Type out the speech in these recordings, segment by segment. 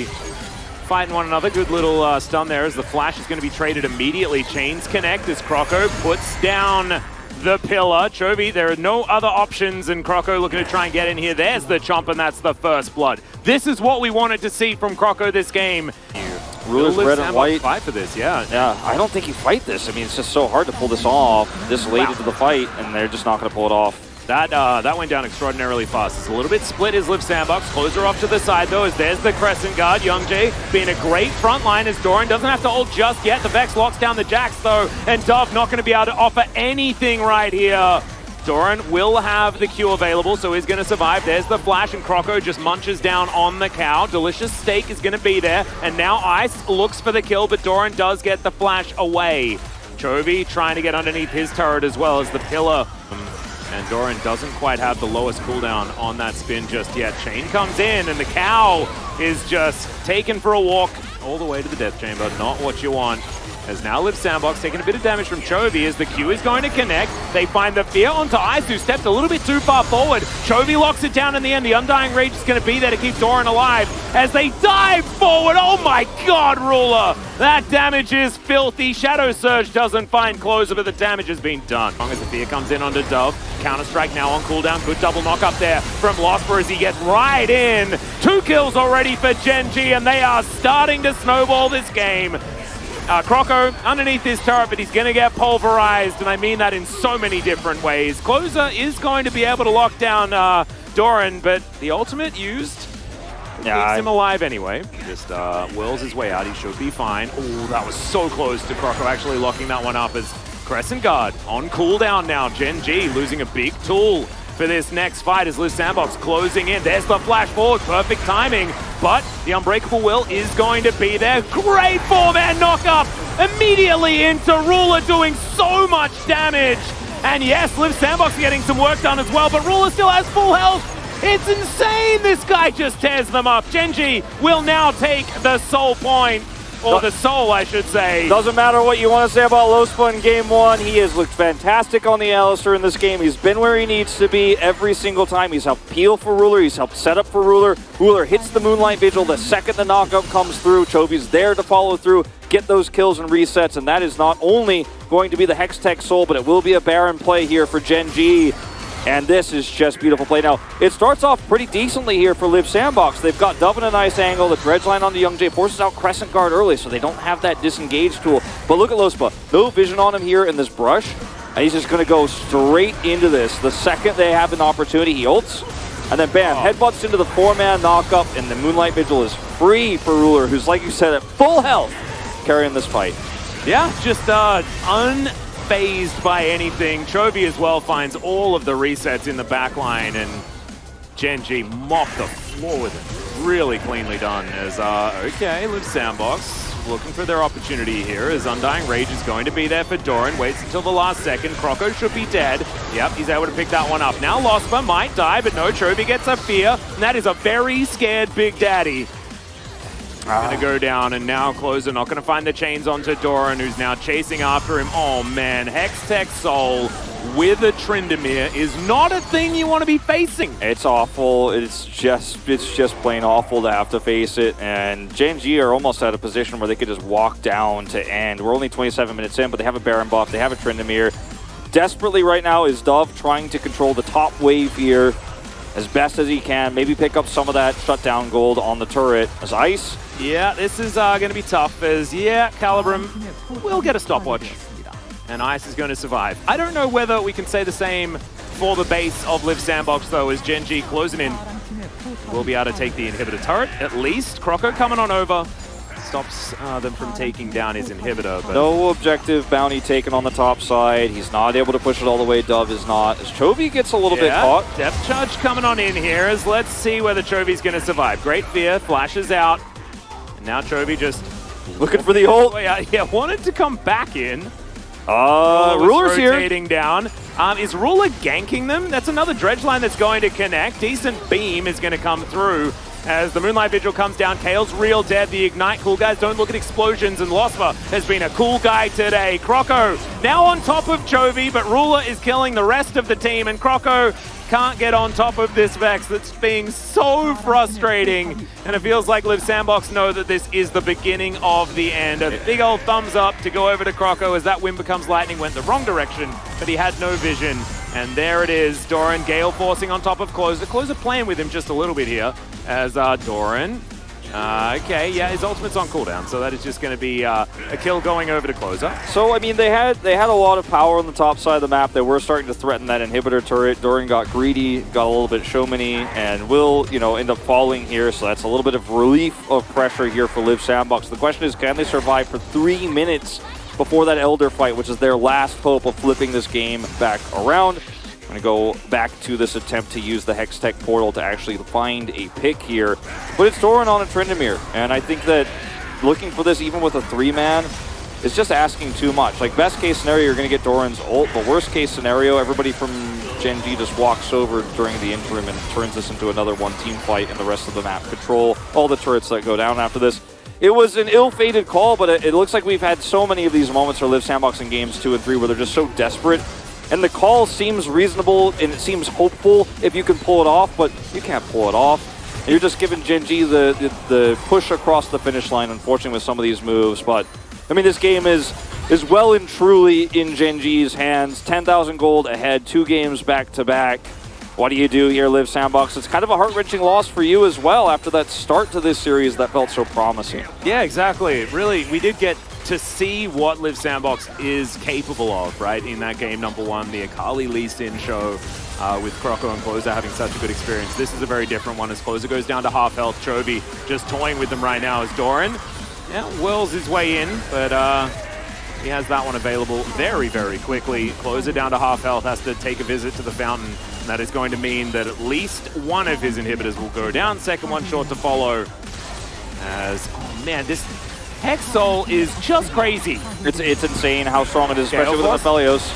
Chovy fighting one another. Good little stun there as the flash is going to be traded immediately. Chains connect as Croco puts down the pillar. Chovy, there are no other options, and Croco looking to try and get in here. There's the chomp, and that's the first blood. This is what we wanted to see from Croco this game. Ruler's red and white. Fight for this, yeah. Yeah, I don't think you fight this. I mean, it's just so hard to pull this off this late into the fight, and they're just not going to pull it off. That went down extraordinarily fast. It's a little bit split as Liv Sandbox. Closer off to the side, though, as there's the Crescent Guard. Youngjae being a great front line as Doran doesn't have to ult just yet. The Vex locks down the Jax, though, and Dove not going to be able to offer anything right here. Doran will have the Q available, so he's going to survive. There's the flash, and Croco just munches down on the cow. Delicious Steak is going to be there, and now Ice looks for the kill, but Doran does get the flash away. Chovy trying to get underneath his turret as well as the pillar. And Doran doesn't quite have the lowest cooldown on that spin just yet. Chain comes in, and the cow is just taken for a walk all the way to the death chamber. Not what you want. As now Liv Sandbox taking a bit of damage from Chovy as the Q is going to connect. They find the fear onto Ice, who stepped a little bit too far forward. Chovy locks it down in the end. The Undying Rage is going to be there to keep Doran alive as they dive forward. Oh my god, Ruler! That damage is filthy. Shadow Surge doesn't find closer, but the damage has been done. As long as the fear comes in onto Dove. Counter-Strike now on cooldown. Good double knock up there from Losper as he gets right in. 2 kills already for Gen G, and they are starting to snowball this game. Croco underneath his turret, but he's going to get pulverized, and I mean that in so many different ways. Closer is going to be able to lock down Doran, but the ultimate used keeps him alive anyway. Just whirls his way out. He should be fine. Oh, that was so close to Croco actually locking that one up as Crescent Guard on cooldown now. Gen G losing a big tool for this next fight as Liv Sandbox closing in. There's the flash forward, perfect timing, but the Unbreakable Will is going to be there. Great 4-man knock-up immediately into Ruler, doing so much damage. And yes, Liv Sandbox getting some work done as well, but Ruler still has full health. It's insane, this guy just tears them up. Gen G will now take the soul point. Or the soul, I should say. Doesn't matter what you want to say about Lospa in Game 1. He has looked fantastic on the Alistair in this game. He's been where he needs to be every single time. He's helped peel for Ruler. He's helped set up for Ruler. Ruler hits the Moonlight Vigil the second the knockup comes through. Chovy's there to follow through, get those kills and resets, and that is not only going to be the Hextech Soul, but it will be a Baron play here for Gen G. And this is just beautiful play. Now, it starts off pretty decently here for Liv Sandbox. They've got Dove in a nice angle. The Dredge line on the Youngjae forces out Crescent Guard early, so they don't have that disengage tool. But look at Lospa. No vision on him here in this brush. And he's just going to go straight into this. The second they have an opportunity, he ults. And then bam, headbutts into the 4-man knockup, and the Moonlight Vigil is free for Ruler, who's, like you said, at full health, carrying this fight. Yeah, just unfazed by anything. Chovy as well finds all of the resets in the backline, and Gen G mopped the floor with it. Really cleanly done as, okay, Liv Sandbox looking for their opportunity here as Undying Rage is going to be there for Doran. Waits until the last second. Croco should be dead. Yep, he's able to pick that one up. Now Lospa might die, but no, Chovy gets a fear, and that is a very scared Big Daddy. Gonna go down, and now Closer not gonna find the chains onto Doran, who's now chasing after him. Oh man, Hextech Soul with a Tryndamere is not a thing you want to be facing. It's awful. It's just plain awful to have to face it. And Gen G are almost at a position where they could just walk down to end. We're only 27 minutes in, but they have a Baron buff. They have a Tryndamere. Desperately right now is Dove trying to control the top wave here as best as he can. Maybe pick up some of that shutdown gold on the turret. As Ice. Yeah, this is going to be tough as, yeah, Calibrum will get a stopwatch. And Ice is going to survive. I don't know whether we can say the same for the base of Liv Sandbox, though, as Gen G closing in. We'll be able to take the inhibitor turret, at least. Croco coming on over. Stops them from taking down his inhibitor. But no objective bounty taken on the top side. He's not able to push it all the way. Dove is not. As Chovy gets a little bit caught. Depth charge coming on in here as let's see whether Chovy's going to survive. Great fear, flashes out. And now Chovy just looking for the ult. Yeah, wanted to come back in. Ruler's here. Rotating down. Is Ruler ganking them? That's another dredge line that's going to connect. Decent beam is going to come through as the Moonlight Vigil comes down. Kale's real dead. The Ignite cool guys don't look at explosions, and Lospa has been a cool guy today. Croco now on top of Chovy, but Ruler is killing the rest of the team, and Croco can't get on top of this Vex that's being so frustrating. And it feels like Liv Sandbox know that this is the beginning of the end. A big old thumbs up to go over to Croco as that win becomes lightning. Went the wrong direction, but he had no vision. And there it is, Doran, Gale forcing on top of Closer. Closer playing with him just a little bit here as Doran. Okay, yeah, his ultimate's on cooldown, so that is just going to be a kill going over to Closer. So, I mean, they had a lot of power on the top side of the map. They were starting to threaten that inhibitor turret. Doran got greedy, got a little bit showmany, and will, you know, end up falling here. So that's a little bit of relief of pressure here for Liv Sandbox. The question is, can they survive for 3 minutes before that Elder fight, which is their last hope of flipping this game back around? I'm going to go back to this attempt to use the Hextech portal to actually find a pick here. But it's Doran on a Tryndamere, and I think that looking for this even with a 3-man is just asking too much. Like, best case scenario, you're going to get Doran's ult, but worst case scenario, everybody from Gen G just walks over during the interim and turns this into another one-team fight, and the rest of the map control all the turrets that go down after this. It was an ill-fated call, but it looks like we've had so many of these moments for Liv Sandbox in games 2 and 3 where they're just so desperate. And the call seems reasonable and it seems hopeful if you can pull it off, but you can't pull it off. And you're just giving Gen G the push across the finish line, unfortunately, with some of these moves. But, I mean, this game is well and truly in Gen G's hands. 10,000 gold ahead, 2 games back-to-back. What do you do here, Liv Sandbox? It's kind of a heart-wrenching loss for you as well after that start to this series that felt so promising. Yeah, exactly. Really, we did get to see what Liv Sandbox is capable of, right? In that game number 1, the Akali Lee Sin show with Croco and Closer having such a good experience. This is a very different one as Closer goes down to half health. Chovy just toying with them right now as Doran, yeah, whirls his way in, but he has that one available very, very quickly. Closer down to half health, has to take a visit to the fountain, and that is going to mean that at least one of his inhibitors will go down. Second one short to follow as, oh man, this Hex Soul is just crazy. It's insane how strong it is, especially with the Aphelios.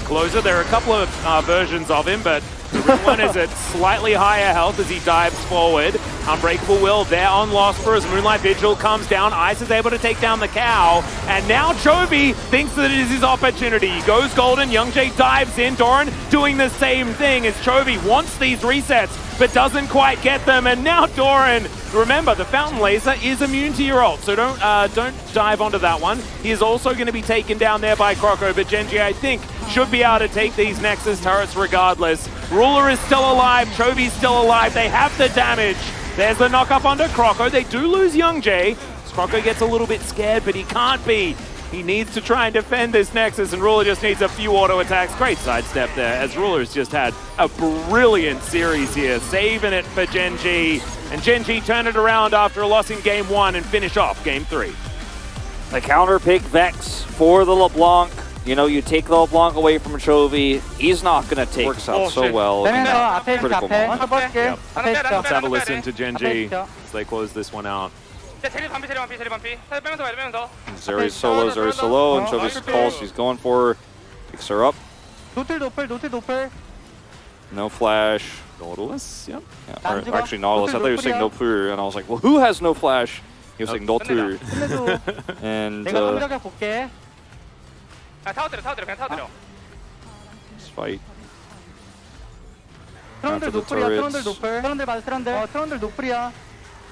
Closer, there are a couple of versions of him, but the real one is at slightly higher health as he dives forward. Unbreakable Will there on Losper as Moonlight Vigil comes down. Ice is able to take down the cow, and now Chovy thinks that it is his opportunity. He goes golden, Youngjae dives in, Doran doing the same thing as Chovy wants these resets, but doesn't quite get them, and now Doran, remember, the Fountain Laser is immune to your ult, so don't dive onto that one. He is also going to be taken down there by Croco, but Gen G, I think, should be able to take these Nexus turrets regardless. Ruler is still alive, Chovy's still alive, they have the damage. There's the knock up onto Croco. They do lose Youngjae. Croco gets a little bit scared, but he can't be. He needs to try and defend this Nexus, and Ruler just needs a few auto attacks. Great sidestep there, as Ruler's just had a brilliant series here, saving it for Gen G. And Gen G turn it around after a loss in Game 1 and finish off Game 3. The counter pick Vex for the LeBlanc. You know, you take the LeBlanc away from Chovy, he's not going to take. Works out so well in that critical moment. Yep. Let's have a listen to Gen G as they close this one out. Zeri's solo, and Chovy's calls, she's going for her, picks her up. No flash. Nautilus, yep. Yeah, or actually Nautilus, I thought you were saying no pur, and I was like, well, who has no flash? He was saying no tur. And let's fight. After the turrets.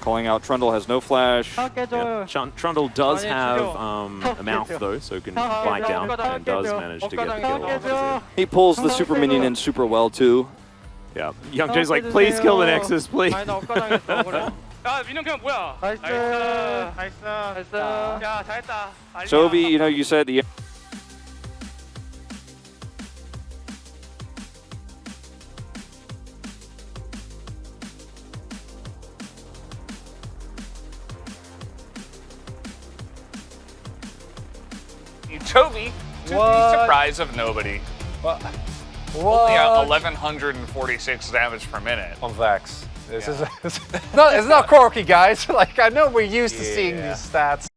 Calling out Trundle has no flash. Yep. Trundle does have a mouth though, so can bite down and does manage to get the kill off. He pulls the super minion in super well too. Yeah, Youngjae's like, please kill the Nexus, please. Chovy, you know, you said the Chovy, to the surprise of nobody. Only 1,146 damage per minute. On Vex. This is it's not quirky, guys. Like, I know we're used to seeing these stats.